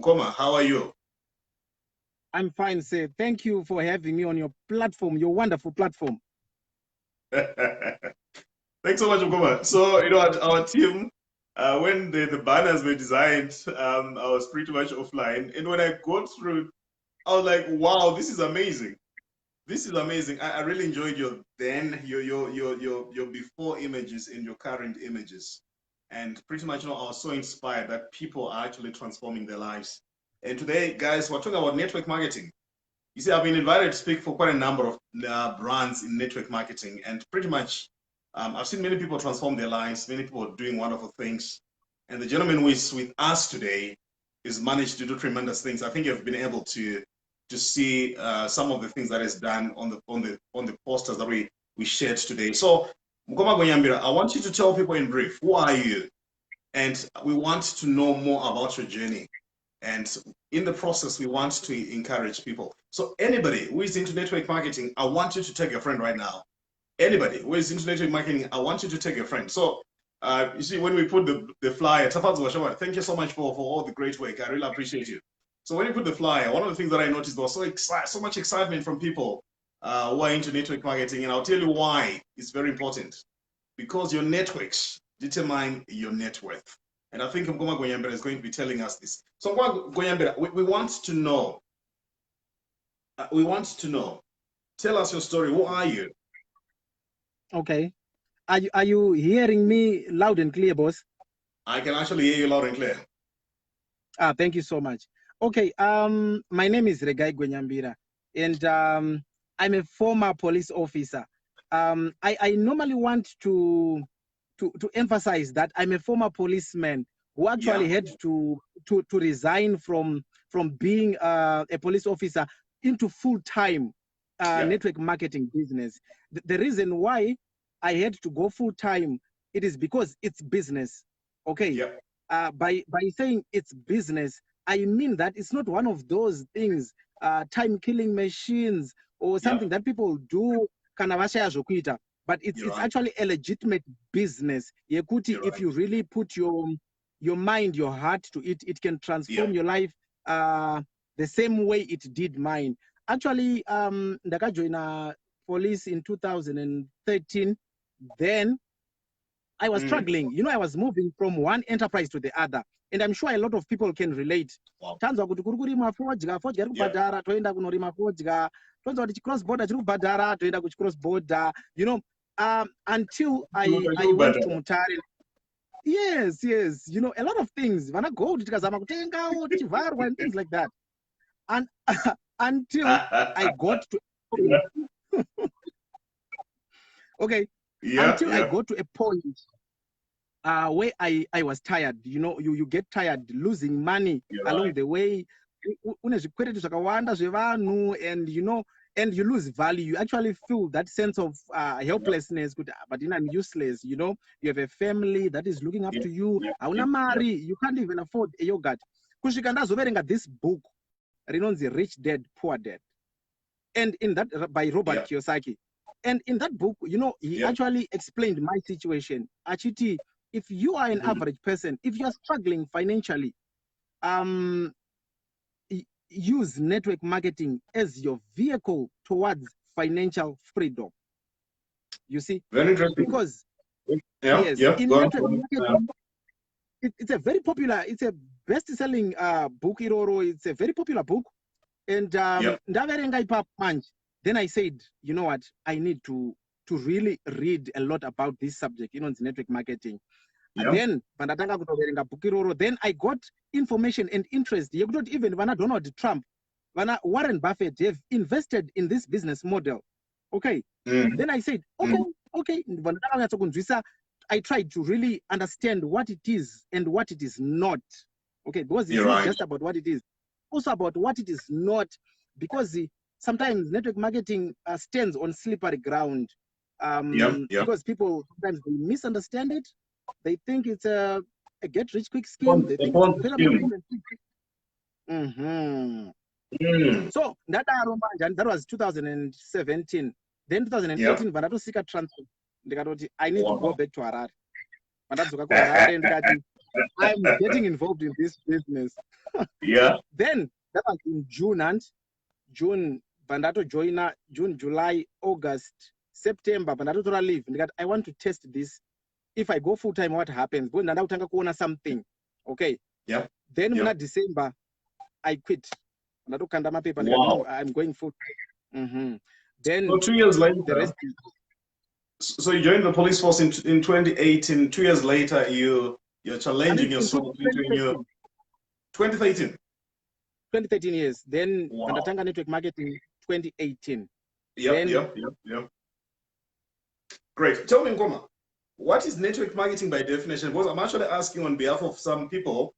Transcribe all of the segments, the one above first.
Mkoma, how are you? I'm fine, sir. Thank you for having me on your platform, your wonderful platform. Thanks so much, Mkoma. So, our team, when the banners were designed, I was pretty much offline. And when I got through, I was like, wow, this is amazing. This is amazing. I really enjoyed your before images and your current images. And pretty much, I was so inspired that people are actually transforming their lives. And today, guys, we're talking about network marketing. You see, I've been invited to speak for quite a number of brands in network marketing, and pretty much I've seen many people transform their lives, many people are doing wonderful things. And the gentleman who is with us today has managed to do tremendous things. I think you've been able to see some of the things that is done on the posters that we shared today. So, Mukoma Gonyambira, I want you to tell people in brief, who are you? And we want to know more about your journey. And in the process, we want to encourage people. So anybody who is into network marketing, I want you to take a friend right now. Anybody who is into network marketing, I want you to take a friend. So you see, when we put the flyer, thank you so much for all the great work. I really appreciate you. So when you put the flyer, one of the things that I noticed was so much excitement from people who are into network marketing. And I'll tell you why it's very important. Because your networks determine your net worth. And I think Mkoma Gonyambira is going to be telling us this. So Mkoma Gonyambira, we want to know. Tell us your story. Who are you? Okay. Are you hearing me loud and clear, boss? I can actually hear you loud and clear. Thank you so much. Okay. My name is Regai Gonyambira, and I'm a former police officer. I normally want to emphasize that I'm a former policeman who actually had to resign from being a police officer into full-time network marketing business. The reason why I had to go full-time, it is because it's business. Okay. By saying it's business, I mean that it's not one of those things, time-killing machines or something that people do but it's actually a legitimate business. If you really put your mind, your heart to it, it can transform your life the same way it did mine. Actually, ndaka join police in 2013. Then I was struggling. I was moving from one enterprise to the other. And I'm sure a lot of people can relate. Tanzwa kuti kuri kurima fodya ri kubhadhara toenda kunorima fodya. Tonzwa kuti cross border chiri kubhadhara toenda cross border. Until I went to Mutare. Yes. A lot of things. Vana go to tikazama kutenga tichivarwa and things like that. And until I got to until I got to a point where I was tired. You get tired losing money along the way. And you lose value. You actually feel that sense of helplessness, but I'm useless. You have a family that is looking up to you. You can't even afford a yogurt. This book, Rich Dad, Poor Dad. And in that, by Robert Kiyosaki. And in that book, he actually explained my situation. Achiti, if you are an average person, if you're struggling financially, use network marketing as your vehicle towards financial freedom. You see? Very interesting. Because in network marketing, it's a very popular, it's a best-selling book, Iroro. It's a very popular book. And then I said, you know what? I need to really read a lot about this subject, it's network marketing. And then then I got information and interest. You don't even Donald Trump, Warren Buffett, they've invested in this business model. Okay. Then I said, okay. I tried to really understand what it is and what it is not. Okay, because it's not just about what it is, also about what it is not, because sometimes network marketing stands on slippery ground. Because people sometimes they misunderstand it. They think it's a get-rich-quick scheme. They think So that was 2017. Then 2018, I need to go back to Harare. I'm getting involved in this business. Yeah. Then that was in June and June, Bandato joiner, June, July, August, September, Bandato to leave. I want to test this. If I go full time, what happens? Go Nanda utanga kuona something. Okay. Yeah. Then Yeah. in December, I quit. Bandato kanda mapepa. Wow. I'm going full time. Then So 2 years later, the rest is, so you joined the police force in 2018. 2 years later, you're challenging in yourself into a new 2013. 2013 years. Then Wow. Bandatanga Network Marketing 2018. Yep. Great. Tell me, Ngoma, what is network marketing by definition? Because I'm actually asking on behalf of some people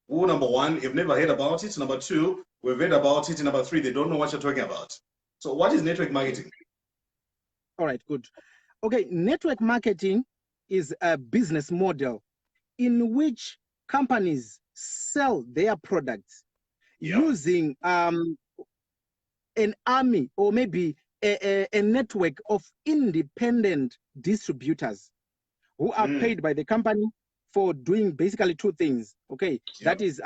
who, number one, have never heard about it. Number two, we've heard about it. And number three, they don't know what you're talking about. So what is network marketing? All right, good. Okay, network marketing is a business model in which companies sell their products using an army or maybe a network of independent distributors who are paid by the company for doing basically two things. Okay, that is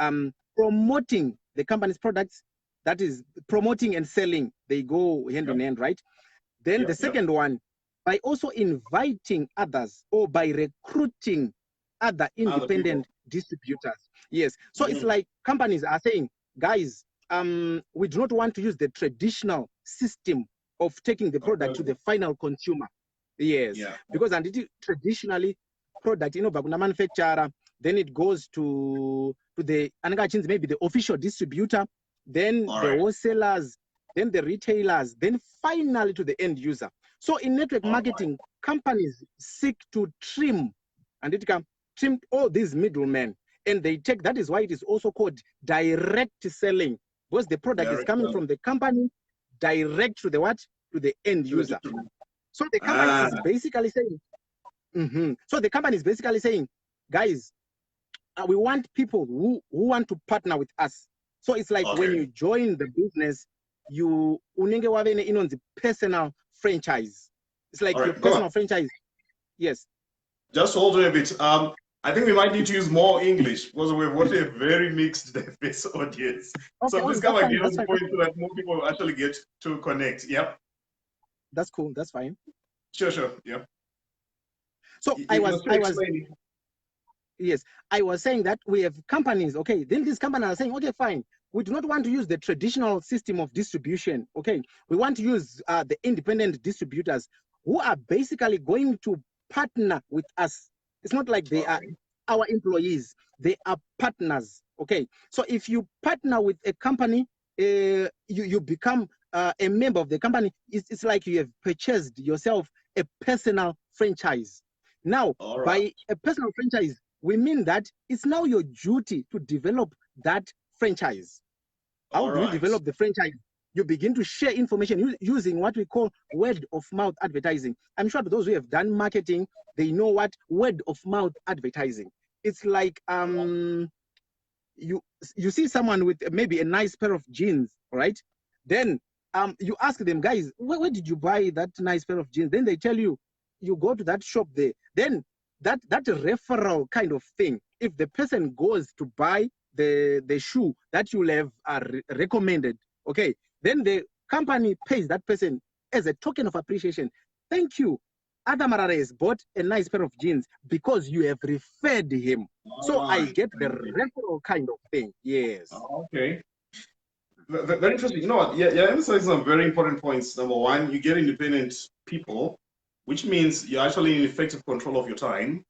promoting the company's products, that is promoting and selling. They go hand in hand, right? Then the second one, by also inviting others or by recruiting other independent distributors. Yes. So it's like companies are saying, guys, we do not want to use the traditional system of taking the product to the final consumer. Yes. Because traditionally product, bakuna manufacturer, then it goes to the maybe the official distributor, then the wholesalers, then the retailers, then finally to the end user. So in network marketing, companies seek to trim, and it can trim all these middlemen, and they take, that is why it is also called direct selling, because the product is coming from the company direct to the what? To the end user. So the company is basically saying, so the company is basically saying, guys, we want people who want to partner with us. So it's like when you join the business, you the personal franchise. It's like your personal franchise. Yes. Just hold on a bit. I think we might need to use more English because we've got a very mixed diverse audience. So please come again on the point so that more people actually get to connect. Yep. That's cool. That's fine. Sure. Yeah. So I was saying that we have companies. Okay, then these companies are saying, okay, fine. We do not want to use the traditional system of distribution. Okay, we want to use the independent distributors who are basically going to partner with us. It's not like they are our employees, they are partners. Okay, so if you partner with a company, you become a member of the company. It's like you have purchased yourself a personal franchise. Now, by a personal franchise, we mean that it's now your duty to develop that franchise. How do you develop the franchise? You begin to share information using what we call word of mouth advertising. I'm sure those who have done marketing, they know what word of mouth advertising. It's like you see someone with maybe a nice pair of jeans, right? Then you ask them, guys, where did you buy that nice pair of jeans? Then they tell you, you go to that shop there. Then that referral kind of thing, if the person goes to buy the shoe that you'll have recommended, okay, then the company pays that person as a token of appreciation. Thank you. Adamarare has bought a nice pair of jeans because you have referred him. So I get the referral kind of thing. Yes. Okay. Very interesting. You know what? Yeah, you're emphasizing some very important points. Number one, you get independent people, which means you're actually in effective control of your time.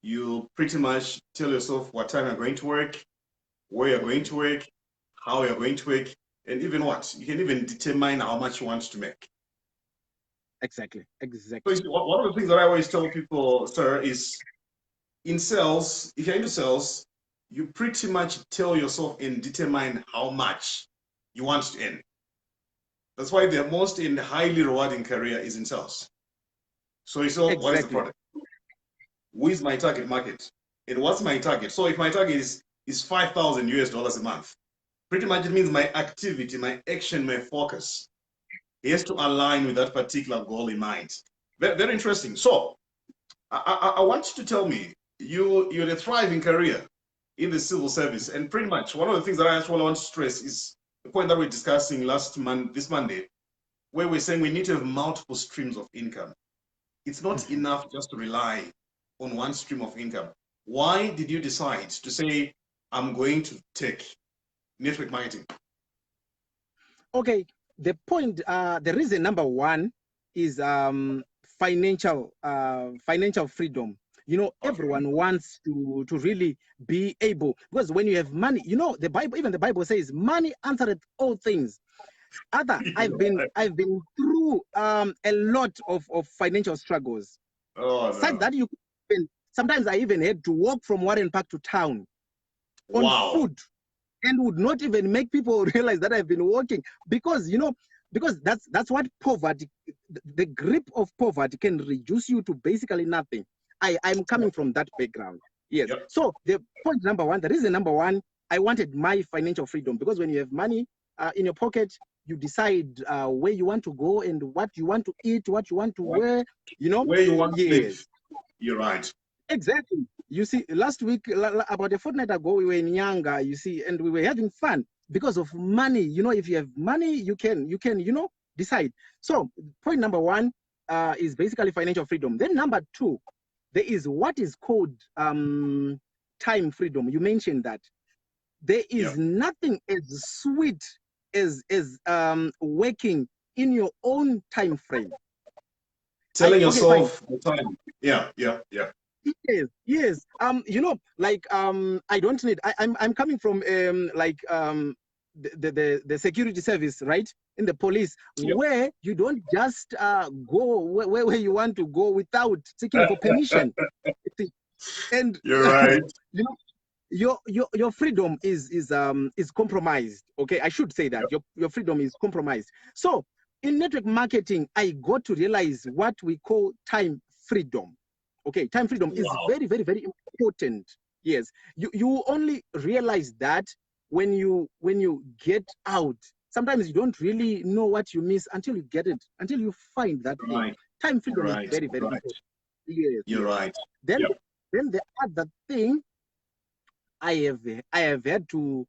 You pretty much tell yourself what time you're going to work, where you're going to work, how you're going to work, and even what. You can even determine how much you want to make. Exactly. So one of the things that I always tell people, sir, is in sales, if you're into sales, you pretty much tell yourself and determine how much you want to earn. That's why the most in highly rewarding career is in sales. So you say, what is the product? Who is my target market? And what's my target? So if my target is 5,000 US dollars a month, pretty much it means my activity, my action, my focus has to align with that particular goal in mind. Very, very interesting. So I want you to tell me, you had a thriving career. in the civil service. And pretty much one of the things that I actually want to stress is the point that we're discussing this Monday, where we're saying we need to have multiple streams of income. It's not enough just to rely on one stream of income. Why did you decide to say, I'm going to take network marketing? Okay, the point, the reason number one is financial freedom. You know, everyone wants to really be able, because when you have money, you know, the Bible, even the Bible says, money answereth all things. I've been through a lot of financial struggles. Such that you sometimes I even had to walk from Warren Park to town on food, and would not even make people realize that I've been walking, because you know, because that's what poverty, the grip of poverty can reduce you to basically nothing. I'm coming from that background. Yes. Yep. So the point number one, the reason number one, I wanted my financial freedom, because when you have money in your pocket, you decide where you want to go and what you want to eat, what you want to wear, you know. Where you want to live. You're right. Exactly. You see, last week, about a fortnight ago, we were in Yanga, you see, and we were having fun because of money. You know, if you have money, you can, you know, decide. So point number one is basically financial freedom. Then number two, there is what is called time freedom. You mentioned that. There is nothing as sweet as working in your own time frame. Telling yourself the time. Yeah. Yes. You know, like I don't need. I'm coming from the security service, right? In the police, where you don't just go where you want to go without seeking for permission. And you're right. You know, your freedom is compromised. Okay, I should say that your freedom is compromised. So in network marketing, I got to realize what we call time freedom. Okay, time freedom is very, very, very important. Yes, you only realize that when you get out. Sometimes you don't really know what you miss until you get it, until you find that thing. Time freedom is very, very important. Yes, you're right. Then the other thing, I have had to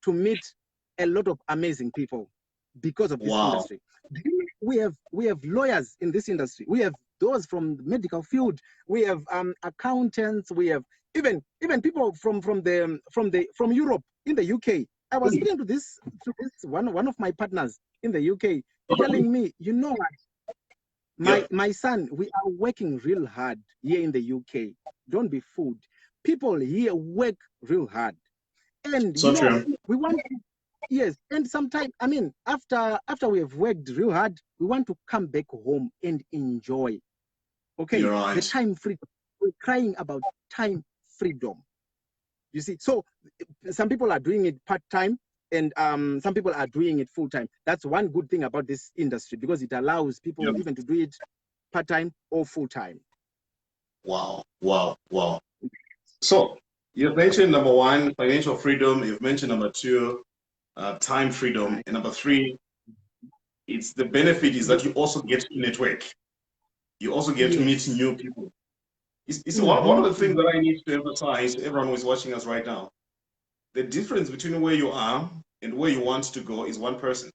meet a lot of amazing people because of this industry. We have lawyers in this industry. We have those from the medical field. We have accountants. We have even people from Europe, in the UK. I was speaking to this one of my partners in the UK, telling me, you know what, my son, we are working real hard here in the UK. Don't be fooled. People here work real hard, and so you know, we want to, yes, and sometimes, I mean, after we have worked real hard, we want to come back home and enjoy. Okay, the time freedom. We're crying about time freedom. You see, so some people are doing it part-time, and some people are doing it full-time. That's one good thing about this industry, because it allows people even to do it part-time or full-time. Wow. So you've mentioned number one, financial freedom. You've mentioned number two, time freedom. And number three, it's the benefit is that you also get to network. You also get to meet new people. It's one of the things that I need to emphasize to everyone who is watching us right now. The difference between where you are and where you want to go is one person.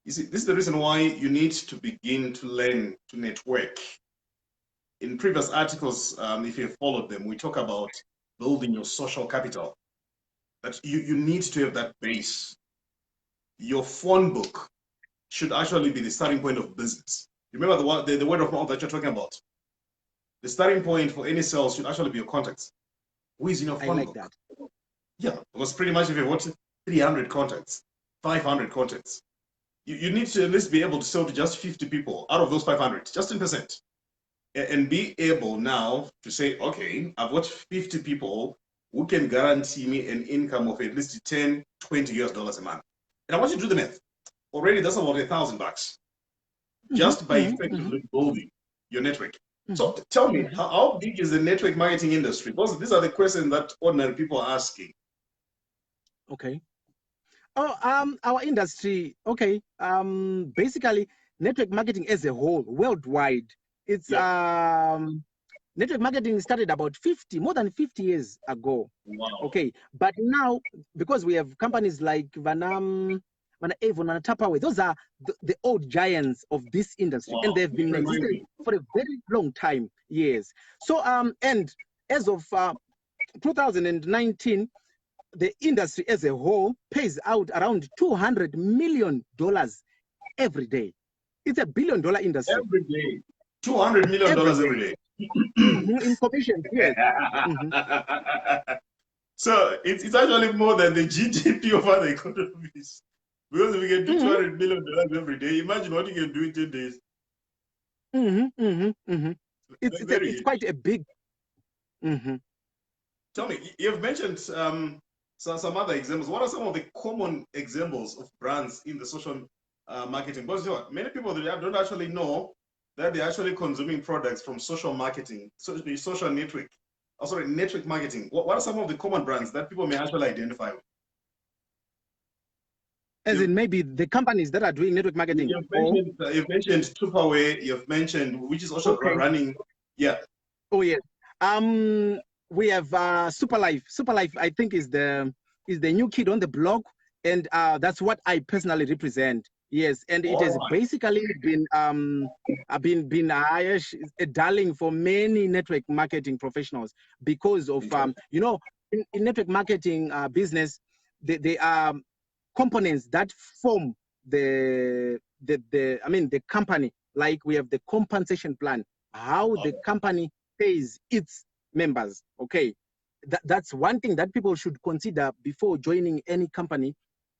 You see, this is the reason why you need to begin to learn to network. In previous articles, if you have followed them, we talk about building your social capital. That you need to have that base. Your phone book should actually be the starting point of business. Remember the word of mouth that you're talking about. The starting point for any sales should actually be your contacts. Who is in your phone book? That. Yeah, because pretty much if you've got 300 contacts, 500 contacts, you need to at least be able to sell to just 50 people out of those 500, just 10%. And be able now to say, okay, I've got 50 people who can guarantee me an income of at least $10, $20 a month. And I want you to do the math. Already that's about $1,000 just by effectively building your network. So tell me, how big is the network marketing industry? Because these are the questions that ordinary people are asking. Okay. Oh, our industry, okay. Basically, network marketing as a whole, worldwide, it's network marketing started about more than 50 years ago. Wow. Okay, but now because we have companies like Vanam, Avon, and Tupperware, those are the old giants of this industry, Wow. and they've been existing for a very long time. Yes. So and as of 2019, the industry as a whole pays out around $200 million every day. It's $1 billion industry. Every day. $200 million every day. In commission, yes. So it's actually more than the GDP of other economies. Because if we can do $200 million every day, imagine what you can do in 10 days. It's quite a big. Tell me, you've mentioned some other examples. What are some of the common examples of brands in the social marketing? Because you know, many people don't actually know that they're actually consuming products from social marketing, social network. Oh, sorry, network marketing. What are some of the common brands that people may actually identify with? As in maybe the companies that are doing network marketing. You've mentioned Tupperware. You've mentioned, which is also running. Yeah. Oh yeah. We have Superlife. Superlife, I think, is the new kid on the block, and that's what I personally represent. Yes, and it has basically been a darling for many network marketing professionals because of you know, in network marketing business, there are components that form the company. Like we have the compensation plan, how the company pays its members. Okay, that's one thing that people should consider before joining any company,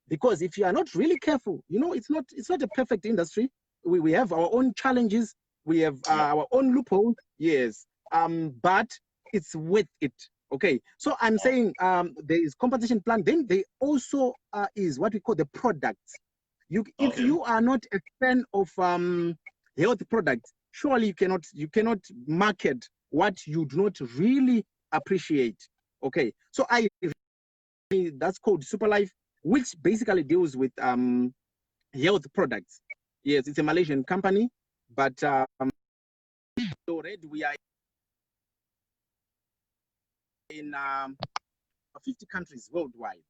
because if you are not really careful, you know, it's not a perfect industry. We have our own challenges, we have our own loopholes. Yes, but it's worth it. Okay, so I'm saying there is compensation plan. Then there also is what we call the products. If you are not a fan of health products, surely you cannot market what you do not really appreciate. Okay, so that's called Superlife, which basically deals with health products. Yes, it's a Malaysian company, but already we are in 50 countries worldwide.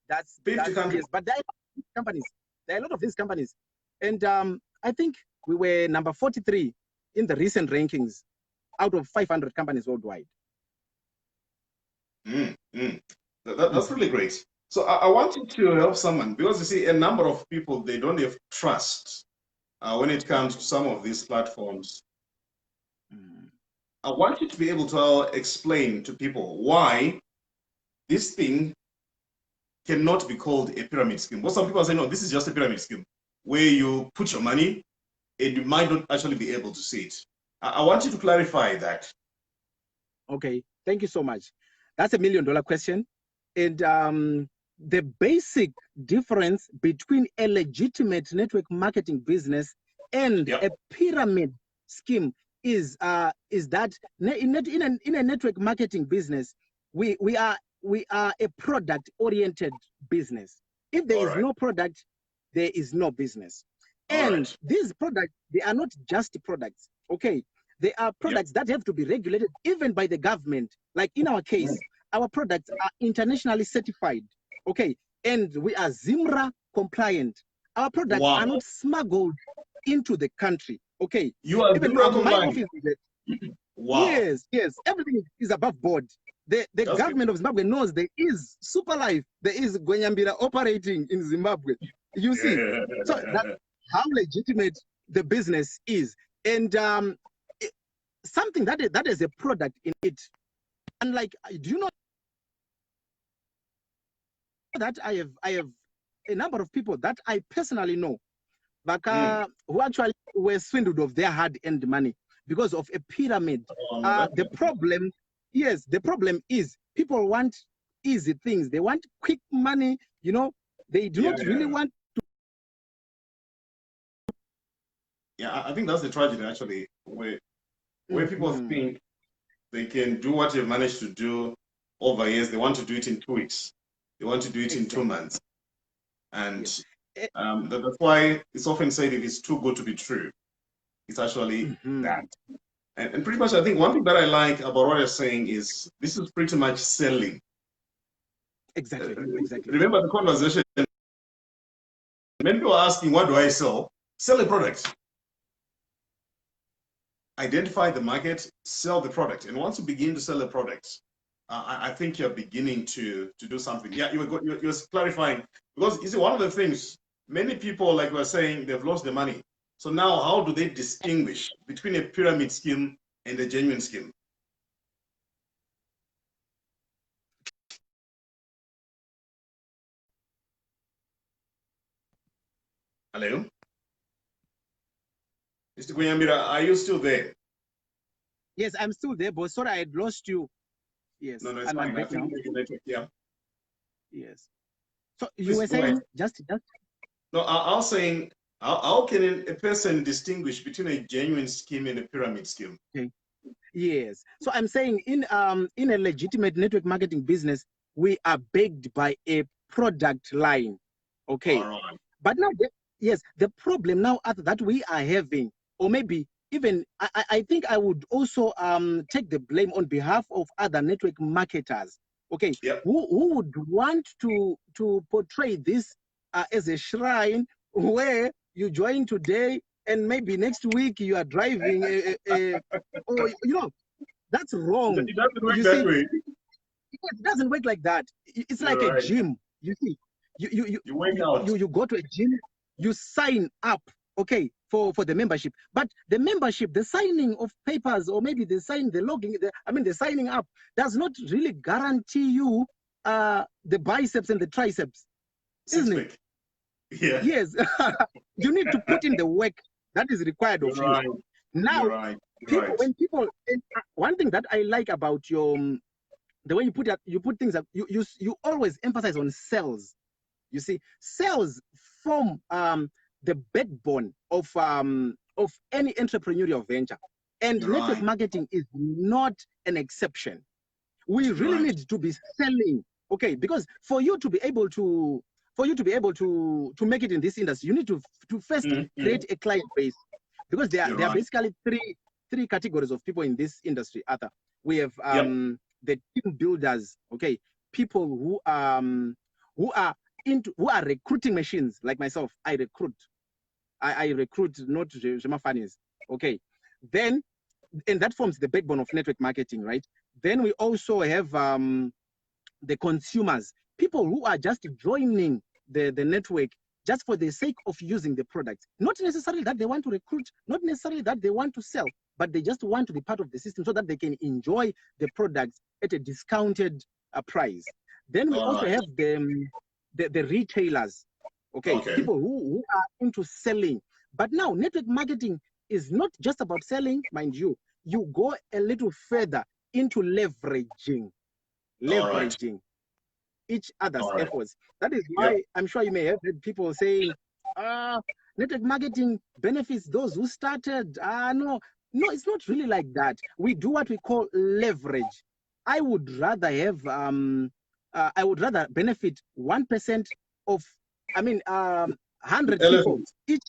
That's 50 countries. Yes, but there are a lot of these companies, and I think we were number 43 in the recent rankings out of 500 companies worldwide. That's really great. So I wanted to help someone, because you see, a number of people, they don't have trust when it comes to some of these platforms. I want you to be able to explain to people why this thing cannot be called a pyramid scheme. But some people are saying, no, this is just a pyramid scheme where you put your money and you might not actually be able to see it. I want you to clarify that. Okay, thank you so much. That's $1 million question. And the basic difference between a legitimate network marketing business and a pyramid scheme is that in a network marketing business, we are a product oriented business. If there is no product, there is no business. And these products, they are not just products. Okay, they are products that have to be regulated even by the government. Like in our case, our products are internationally certified. Okay, and we are ZIMRA compliant. Our products are not smuggled into the country. Okay, you are even ZIMRA compliant. My office, yes, everything is above board. The government of Zimbabwe knows there is Superlife, there is Gwenyambira operating in Zimbabwe. You see, so that's how legitimate the business is, and something that is a product in it. And like, do you know that I have a number of people that I personally know, who actually were swindled of their hard-earned money because of a pyramid. The problem is people want easy things. They want quick money. You know, they do not really want to. Yeah, I think that's the tragedy, actually, where people think they can do what they've managed to do over years. They want to do it in 2 weeks. They want to do it in 2 months. And that's why it's often said, if it's too good to be true, it's actually that. And pretty much, I think one thing that I like about what you're saying is this is pretty much selling. Exactly. Remember the conversation. Many people are asking, what do I sell? Sell a product. Identify the market, sell the product. And once you begin to sell a product, I think you're beginning to do something. Yeah, you're clarifying. Because you see, one of the things, many people, like we're saying, they've lost their money. So now how do they distinguish between a pyramid scheme and a genuine scheme? Hello? Mr. Gunyamira, are you still there? Yes, I'm still there, but sorry, I had lost you. Yes. No, it's fine. I think maybe network, yeah. Yes. So you were saying just. No, I was saying, how can a person distinguish between a genuine scheme and a pyramid scheme? Okay. Yes. So I'm saying in a legitimate network marketing business, we are backed by a product line. Okay. All right. But now, yes, the problem now that we are having, or maybe even I think I would also take the blame on behalf of other network marketers. Okay. Yep. Who would want to portray this as a shrine where you join today and maybe next week you are driving or that's wrong. It doesn't work that way. It doesn't work like that. It's like a gym. You see, you go to a gym, you sign up, okay, for the membership. But the membership, the signing of papers, or maybe the logging, the signing up does not really guarantee you the biceps and the triceps, isn't it? Yeah. Yes. You need to put in the work that is required of you. Now, when people, one thing that I like about your the way you put things up, you always emphasize on sales. You see, sales form the backbone of any entrepreneurial venture, and network marketing is not an exception. We really need to be selling, okay? Because for you to be able to make it in this industry, you need to first create a client base, because there are basically three categories of people in this industry. Arthur, we have the team builders, okay, people who are recruiting machines, like myself. I recruit, not Jema Funnies, okay. Then, and that forms the backbone of network marketing, right? Then we also have the consumers, people who are just joining the network just for the sake of using the product. Not necessarily that they want to recruit, not necessarily that they want to sell, but they just want to be part of the system so that they can enjoy the products at a discounted price. Then we also have the retailers, okay, people who are into selling. But now network marketing is not just about selling, mind you. You go a little further into leveraging each other's efforts. That is why I'm sure you may have heard people saying, network marketing benefits those who started. No, it's not really like that. We do what we call leverage. I would rather benefit 1% of, 100 people each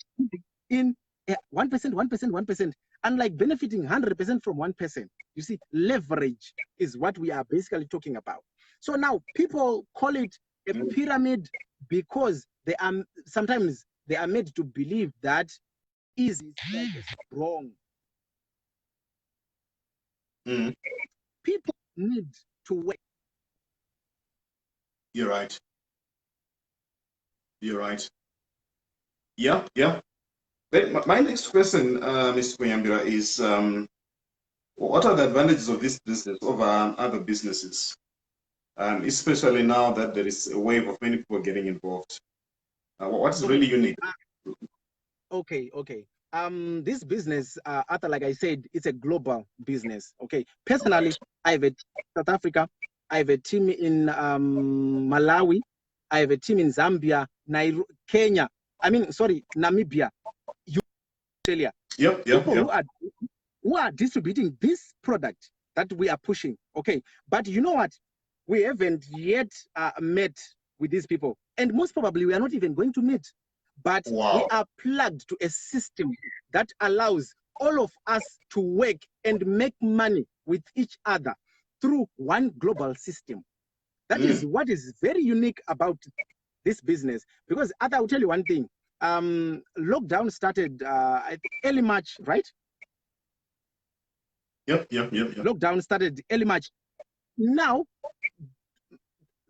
in 1%, unlike benefiting 100% from 1%. You see, leverage is what we are basically talking about. So now people call it a pyramid because sometimes they are made to believe that easy is wrong. People need to work. You're right. Yeah. My next question, Mr. Kuyambira, is what are the advantages of this business over other businesses? Especially now that there is a wave of many people getting involved. What is really unique? Okay. This business, Arthur, like I said, it's a global business. Okay. Personally, I have a team in South Africa. I have a team in Malawi. I have a team in Zambia, Kenya. Namibia, Australia. People who are distributing this product that we are pushing. Okay. But you know what? We haven't yet met with these people. And most probably we are not even going to meet. But we are plugged to a system that allows all of us to work and make money with each other through one global system. That is what is very unique about this business. Because I'll tell you one thing. Lockdown started, I think, early March, right? Yep. Lockdown started early March. Now,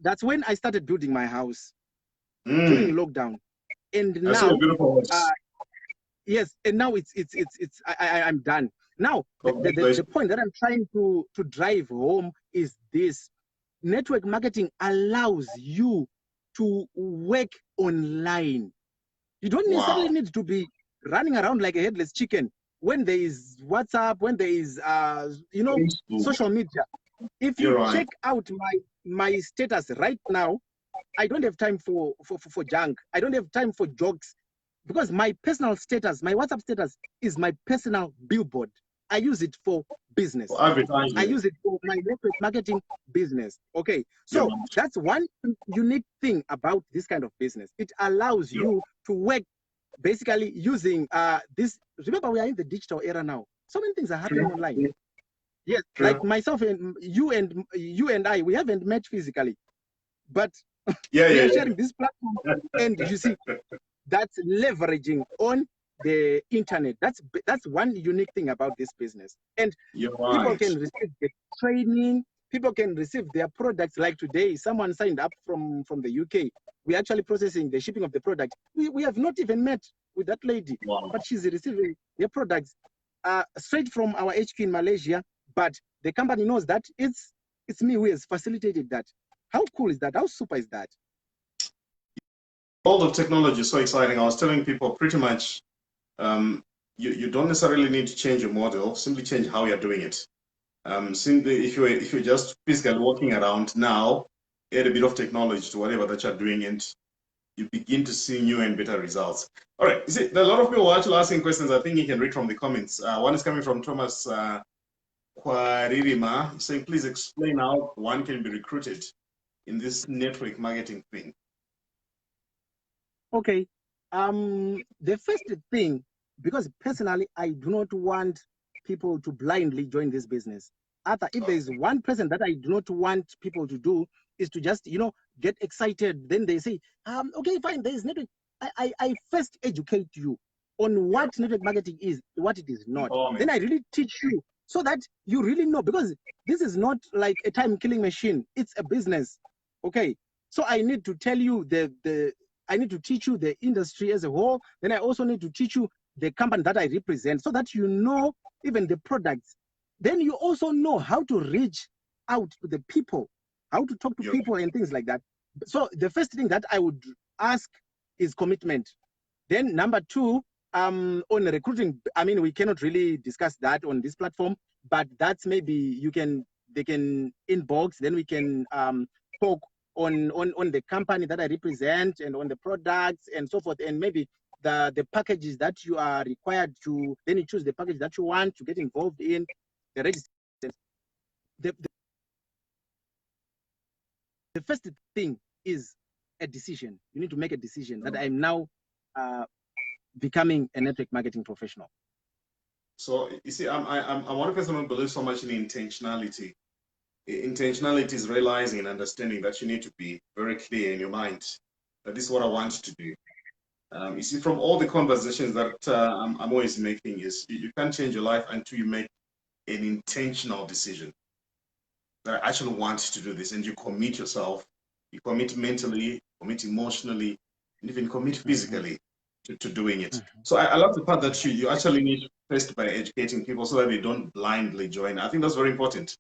that's when I started building my house during lockdown. And I see now, a beautiful house. yes, and now I'm done. Now, the point that I'm trying to drive home is this: network marketing allows you to work online. You don't necessarily need to be running around like a headless chicken when there is WhatsApp, when there is social media. If you check out my status right now, I don't have time for junk. I don't have time for jokes, because my personal status, my WhatsApp status, is my personal billboard. I use it for business. I use it for my network marketing business. Okay, so that's one unique thing about this kind of business. It allows you to work basically using this. Remember, we are in the digital era now. So many things are happening online. Yes, like myself and you and I, we haven't met physically, but we are sharing this platform, and you see, that's leveraging on the internet. That's one unique thing about this business. And people can receive the training, people can receive their products. Like today, someone signed up from the UK. We're actually processing the shipping of the product. We have not even met with that lady, but she's receiving their products straight from our HQ in Malaysia. But the company knows that it's me who has facilitated that. How cool is that? How super is that? All the technology is so exciting. I was telling people pretty much you don't necessarily need to change your model, simply change how you're doing it. Simply, if you're just physically walking around now, add a bit of technology to whatever that you're doing, and you begin to see new and better results. All right, you see, there are a lot of people actually asking questions. I think you can read from the comments. One is coming from Thomas Kwaririma, saying, please explain how one can be recruited in this network marketing thing. Okay. The first thing, because personally, I do not want people to blindly join this business. If there is one person that I do not want people to do, is to just, get excited. Then they say, okay, fine, there is network. I first educate you on what network marketing is, what it is not. Then I really teach you so that you really know, because this is not like a time-killing machine. It's a business. Okay. So I need to tell you I need to teach you the industry as a whole. Then I also need to teach you the company that I represent, so that you know even the products. Then you also know how to reach out to the people, how to talk to people and things like that. So the first thing that I would ask is commitment. Then number two, on recruiting, I mean, we cannot really discuss that on this platform, but that's maybe they can inbox, then we can talk on the company that I represent and on the products and so forth, and maybe the packages that you are required to, then you choose the package that you want to get involved in, the registration. The first thing is a decision. You need to make a decision that I'm now becoming a network marketing professional. So you see, I'm one person who believes so much in intentionality. Intentionality is realizing and understanding that you need to be very clear in your mind that this is what I want to do. You see, from all the conversations that I'm always making, is you can't change your life until you make an intentional decision that I actually want to do this, and you commit yourself. You commit mentally, commit emotionally, and even commit physically to doing it. So I love the part that you actually need first by educating people so that they don't blindly join. I think that's very important.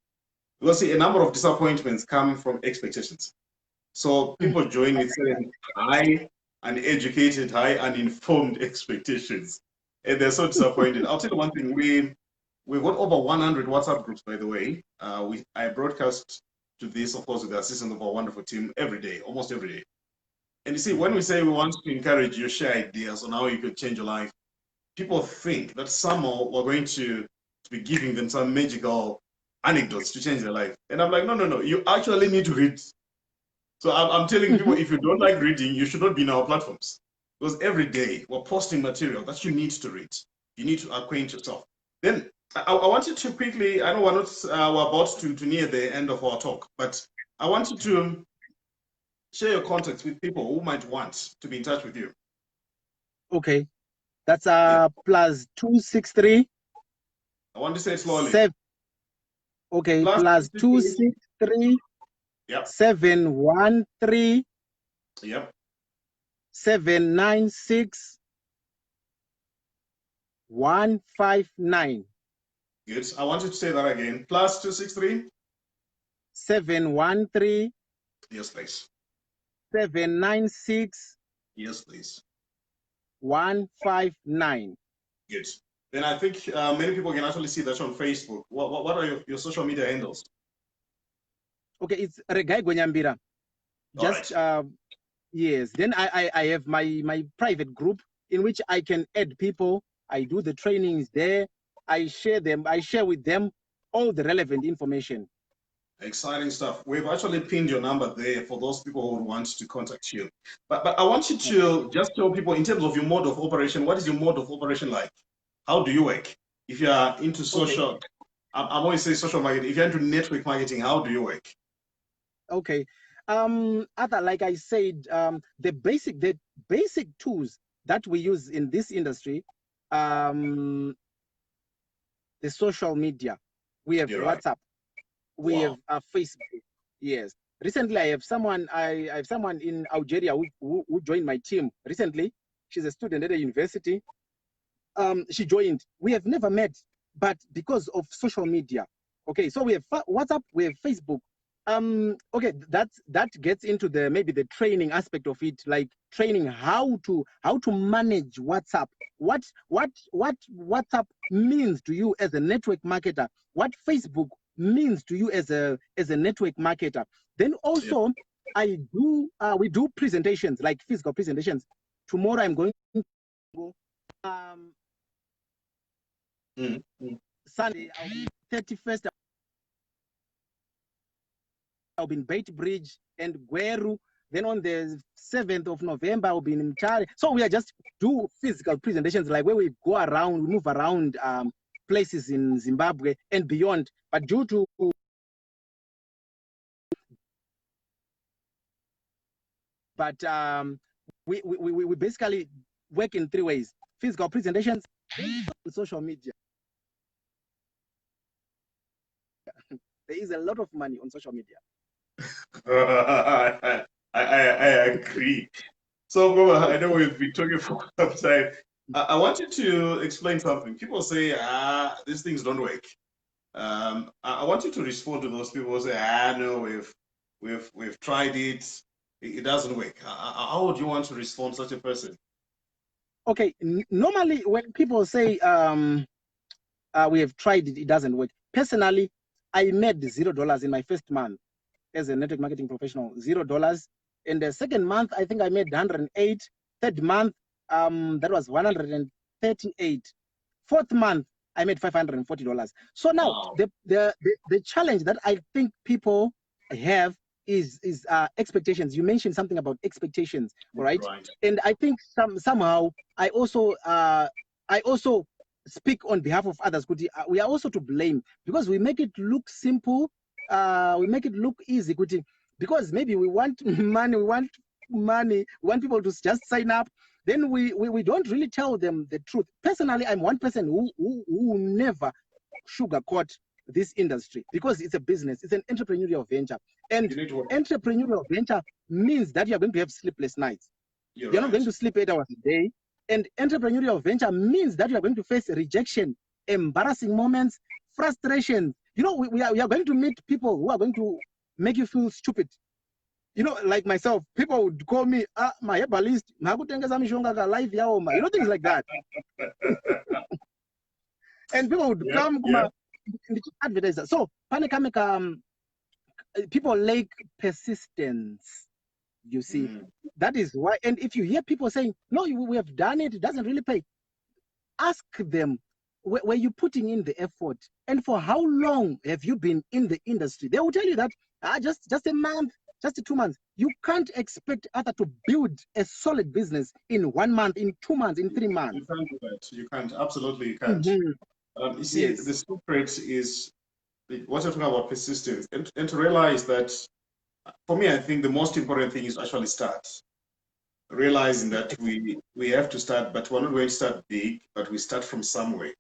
Because see, a number of disappointments come from expectations. So people join with certain high uneducated, high uninformed expectations, and they're so disappointed. I'll tell you one thing: we've got over 100 WhatsApp groups, by the way. I broadcast to this, of course, with the assistance of our wonderful team every day, almost every day. And you see, when we say we want to encourage you, share ideas on how you could change your life, people think that somehow we're going to be giving them some magical anecdotes to change their life. And I'm like, no. You actually need to read. So I'm telling people, if you don't like reading, you should not be in our platforms. Because every day we're posting material that you need to read. You need to acquaint yourself. Then I want you to quickly, I know we're not, we're about to near the end of our talk, but I want you to share your contacts with people who might want to be in touch with you. Okay, that's plus 263. I want to say it slowly. Okay, plus 263. Yep. 713. Yep. 796. 159. Good. I want you to say that again. Plus 263. 713. Yes, please. 796. Yes, please. 159. Good. Then I think many people can actually see that on Facebook. What are your social media handles? Okay, it's Regai Gwenyambira. Just right. Yes. Then I have my private group in which I can add people. I do the trainings there. I share with them all the relevant information. Exciting stuff. We've actually pinned your number there for those people who want to contact you. But I want you to just tell people in terms of your mode of operation, what is your mode of operation like? How do you work? If you are into social, okay. I'm always say social marketing. If you're into network marketing, how do you work? Okay. Like I said, the basic tools that we use in this industry, the social media. We have WhatsApp. We have Facebook. Yes. Recently, I have someone in Algeria who joined my team recently. She's a student at a university. She joined. We have never met, but because of social media. Okay, so we have WhatsApp, we have Facebook. Okay, that gets into maybe the training aspect of it, like training how to manage WhatsApp. What WhatsApp means to you as a network marketer, what Facebook means to you as a network marketer. Then also we do presentations, like physical presentations. Tomorrow I'm going to go Sunday, I'll be 31st. I'll be in Beit Bridge and Gweru. Then on the 7th of November, I'll be in Mtare. So we are just do physical presentations, like where we go around, we move around places in Zimbabwe and beyond. But due to we basically work in 3 ways: physical presentations, and social media. There is a lot of money on social media. I agree. So, I know we've been talking for some time. I want you to explain something. People say, these things don't work. I want you to respond to those people who say, no, we've tried it. It doesn't work. How would you want to respond to such a person? Okay, normally when people say we have tried it, it doesn't work. Personally, I made $0 in my first month as a network marketing professional, $0. In the second month, I think I made 108. Third month, that was 138. Fourth month, I made $540. So now the challenge that I think people have is expectations. You mentioned something about expectations, right? And I think somehow I also speak on behalf of others. We are also to blame because we make it look simple. We make it look easy, because maybe we want money. We want people to just sign up. Then we don't really tell them the truth. Personally, I'm one person who never sugarcoat this industry because it's a business. It's an entrepreneurial venture. And entrepreneurial venture means that you're going to have sleepless nights. You're not going to sleep 8 hours a day. And entrepreneurial venture means that you are going to face rejection, embarrassing moments, frustration. You know, we are going to meet people who are going to make you feel stupid. You know, like myself, people would call me, my herbalist, life, you know, things like that. And people would come, advertise. So, people lack persistence. You see, that is why. And if you hear people saying, no, we have done it, it doesn't really pay, ask them, were you putting in the effort? And for how long have you been in the industry? They will tell you that just a month, just 2 months. You can't expect others to build a solid business in 1 month, in 2 months, in 3 months. You can't do that. You can't. Absolutely, you can't. You see, Yes. the secret is what you're talking about persistence, and to realize that for me, I think the most important thing is actually start. Realizing that we have to start, but we're not going to start big, but we start from somewhere.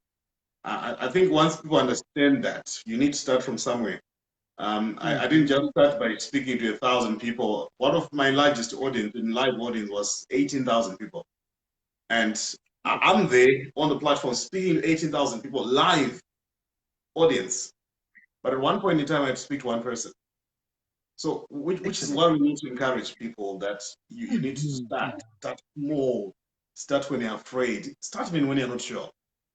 I think once people understand that, you need to start from somewhere. I didn't just start by speaking to 1,000 people. One of my largest audience in live audience was 18,000 people. And I'm there on the platform speaking to 18,000 people live audience. But at one point in time, I had to speak to one person. So, which is Excellent. why we need to encourage people that you need to start small, start when you're afraid, start even when you're not sure,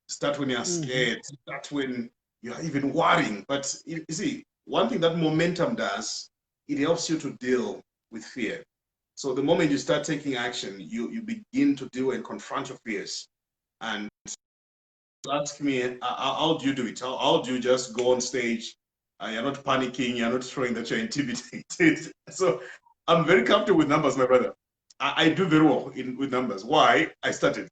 start when you're scared, start when you're even worrying. But you see, one thing that momentum does, it helps you to deal with fear. So the moment you start taking action, you begin to deal and confront your fears. And ask me, how do you do it? How do you just go on stage? You're not panicking, you're not showing that you're intimidated. So I'm very comfortable with numbers, my brother. I do very well with numbers. Why? I started.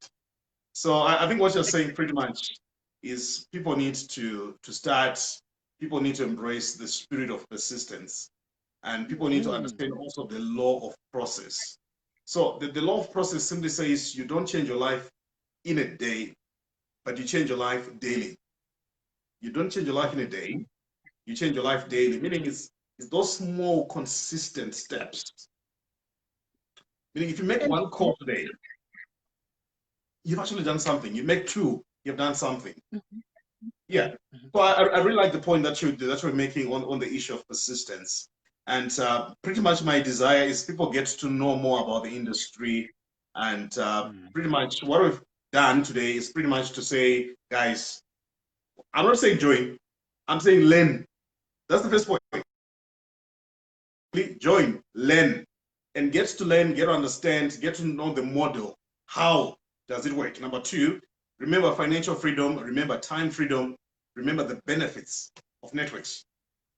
So I think what you're saying pretty much is people need to start, people need to embrace the spirit of persistence, and people need to understand also the law of process. So the law of process simply says you don't change your life in a day, but you change your life daily. You don't change your life in a day, you change your life daily, meaning it's those small, consistent steps. Meaning if you make And one call today, you've actually done something. You make two, you've done something. Yeah. So I really like the point that you're making on the issue of persistence. And pretty much my desire is people get to know more about the industry. And pretty much what we've done today is pretty much to say, guys, I'm not saying join, I'm saying learn. That's the first point. Join, learn, and get to learn, get to understand, get to know the model. How does it work? Number two, remember financial freedom, remember time freedom, remember the benefits of networks.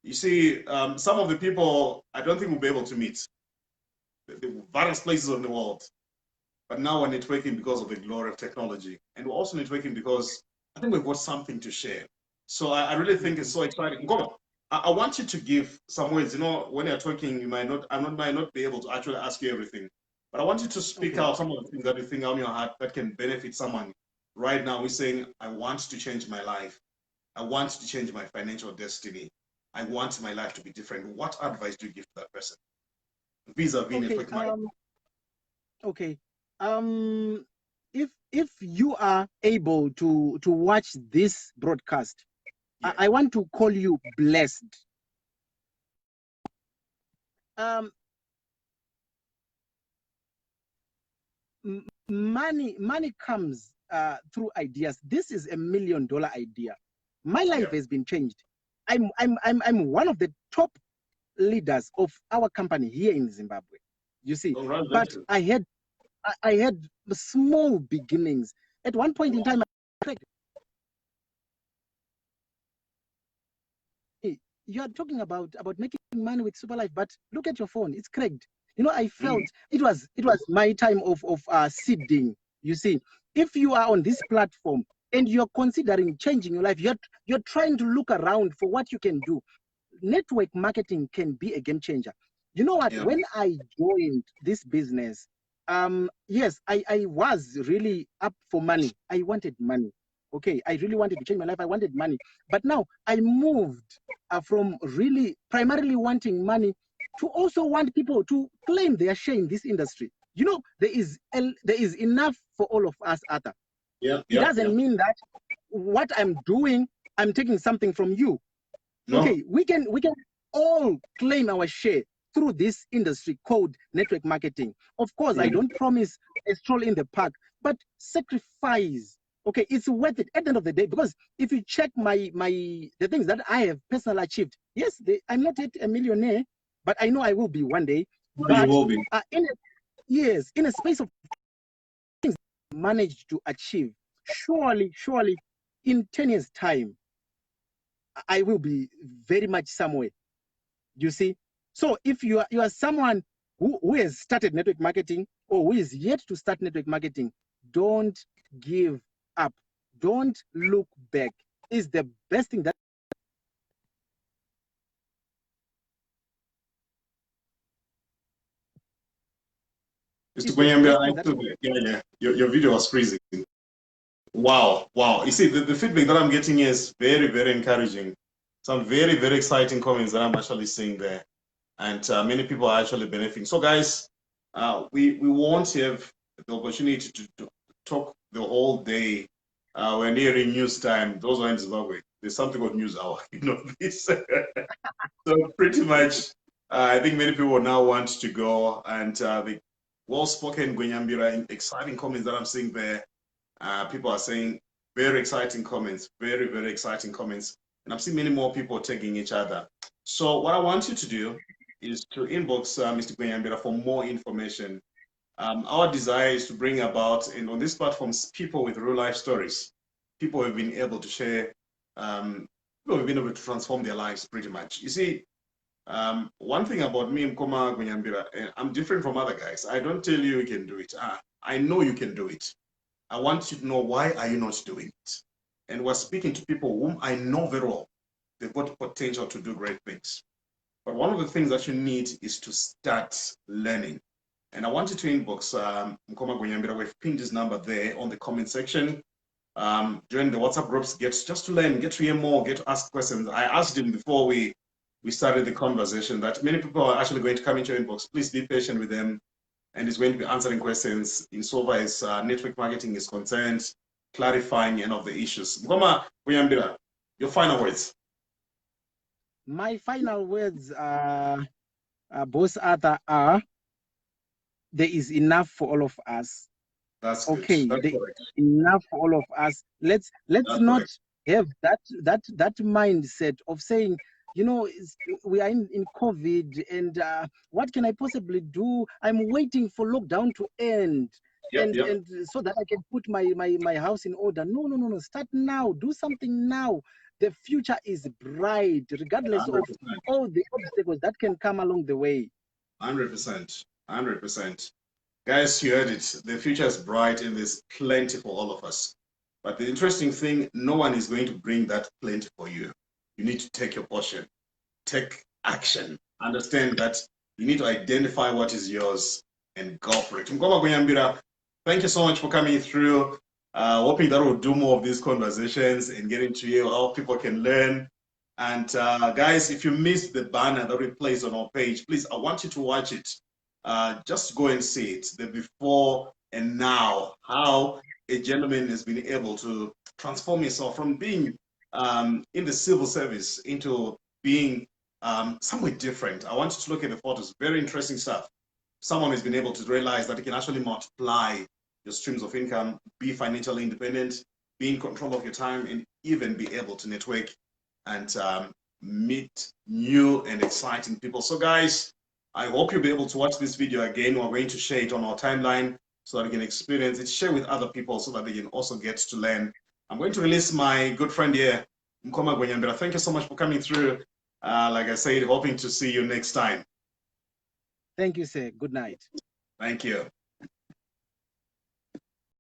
You see, some of the people I don't think we'll be able to meet the various places in the world, but now we're networking because of the glory of technology. And we're also networking because I think we've got something to share. So I really think it's so exciting. Go. I want you to give some words. You know, when you're talking, you might not, might not be able to actually ask you everything, but I want you to speak out some of the things that you think on your heart that can benefit someone. Right now, we're saying, I want to change my life. I want to change my financial destiny. I want my life to be different. What advice do you give to that person vis-a-vis network marketing? Okay. If you are able to watch this broadcast, Yeah. I want to call you blessed. Money comes through ideas. This is $1 million idea. My life has been changed. I'm one of the top leaders of our company here in Zimbabwe. You see, but I had small beginnings. At one point in time, you are talking about making money with Superlife, but look at your phone; it's cracked. You know, I felt it was my time of seeding. You see, if you are on this platform and you're considering changing your life, you're trying to look around for what you can do. Network marketing can be a game changer. You know what? When I joined this business, yes, I was really up for money. I wanted money. Okay, I really wanted to change my life. I wanted money. But now I moved from really primarily wanting money to also want people to claim their share in this industry. You know, there is enough for all of us, Arthur. It doesn't mean that what I'm doing, I'm taking something from you. No. Okay, we can all claim our share through this industry called network marketing. Of course, I don't promise a stroll in the park, but sacrifice. Okay, it's worth it at the end of the day, because if you check the things that I have personally achieved, yes, I'm not yet a millionaire, but I know I will be one day. But you will be. In a space of things managed to achieve, surely in 10 years' time, I will be very much somewhere. You see? So if you are someone who has started network marketing or who is yet to start network marketing, don't give up. Don't look back. is the best thing that Mr. is the Guanyambira, best thing that your video was freezing. Wow, wow. You see, the feedback that I'm getting is very, very encouraging. Some very, very exciting comments that I'm actually seeing there. And many people are actually benefiting. So guys, we won't have the opportunity to talk the whole day. We're nearing news time. Those who are in Zimbabwe, there's something called news hour. You know this. So pretty much, I think many people now want to go, and the well-spoken Gwenyambira, exciting comments that I'm seeing there. People are saying very exciting comments, very, very exciting comments. And I've seen many more people tagging each other. So what I want you to do is to inbox Mr. Gwenyambira for more information. Our desire is to bring about, and on this platform, people with real life stories. People have been able to share, people have been able to transform their lives pretty much. You see, one thing about me, Mkoma Gwenyambira, I'm different from other guys. I don't tell you you can do it. I know you can do it. I want you to know why are you not doing it. And we're speaking to people whom I know very well. They've got potential to do great things. But one of the things that you need is to start learning. And I want you to inbox Mkoma Gwenyambira. We've pinned his number there on the comment section. Join the WhatsApp groups, just to learn, get to hear more, get to ask questions. I asked him before we started the conversation that many people are actually going to come into your inbox. Please be patient with them. And he's going to be answering questions insofar as network marketing is concerned, clarifying any of the issues. Mkoma Gwenyambira, your final words. My final words, Boss Arthur, are there is enough for all of us. That's okay. Good. That's correct. Enough for all of us. Let's That's not correct. have that mindset of saying, you know, we are in COVID, and what can I possibly do? I'm waiting for lockdown to end, and so that I can put my house in order. No. Start now. Do something now. The future is bright, regardless 100%. of all the obstacles that can come along the way. 100%. 100%. Guys, you heard it. The future is bright and there's plenty for all of us. But the interesting thing, no one is going to bring that plenty for you. You need to take your portion. Take action. Understand that you need to identify what is yours and go for it. Mkoma Gwenyambira, thank you so much for coming through. Hoping that we'll do more of these conversations and getting to hear how people can learn. And guys, if you missed the banner that we placed on our page, please, I want you to watch it. Just go and see it, the before and now, how a gentleman has been able to transform himself from being in the civil service into being somewhere different. I want you to look at the photos, very interesting stuff. Someone has been able to realize that he can actually multiply your streams of income, be financially independent, be in control of your time, and even be able to network and meet new and exciting people. So guys, I hope you'll be able to watch this video again. We're going to share it on our timeline so that you can experience it, share with other people so that they can also get to learn. I'm going to release my good friend here, Mkoma Gwenyambira. Thank you so much for coming through. Like I said, hoping to see you next time. Thank you, sir. Good night. Thank you.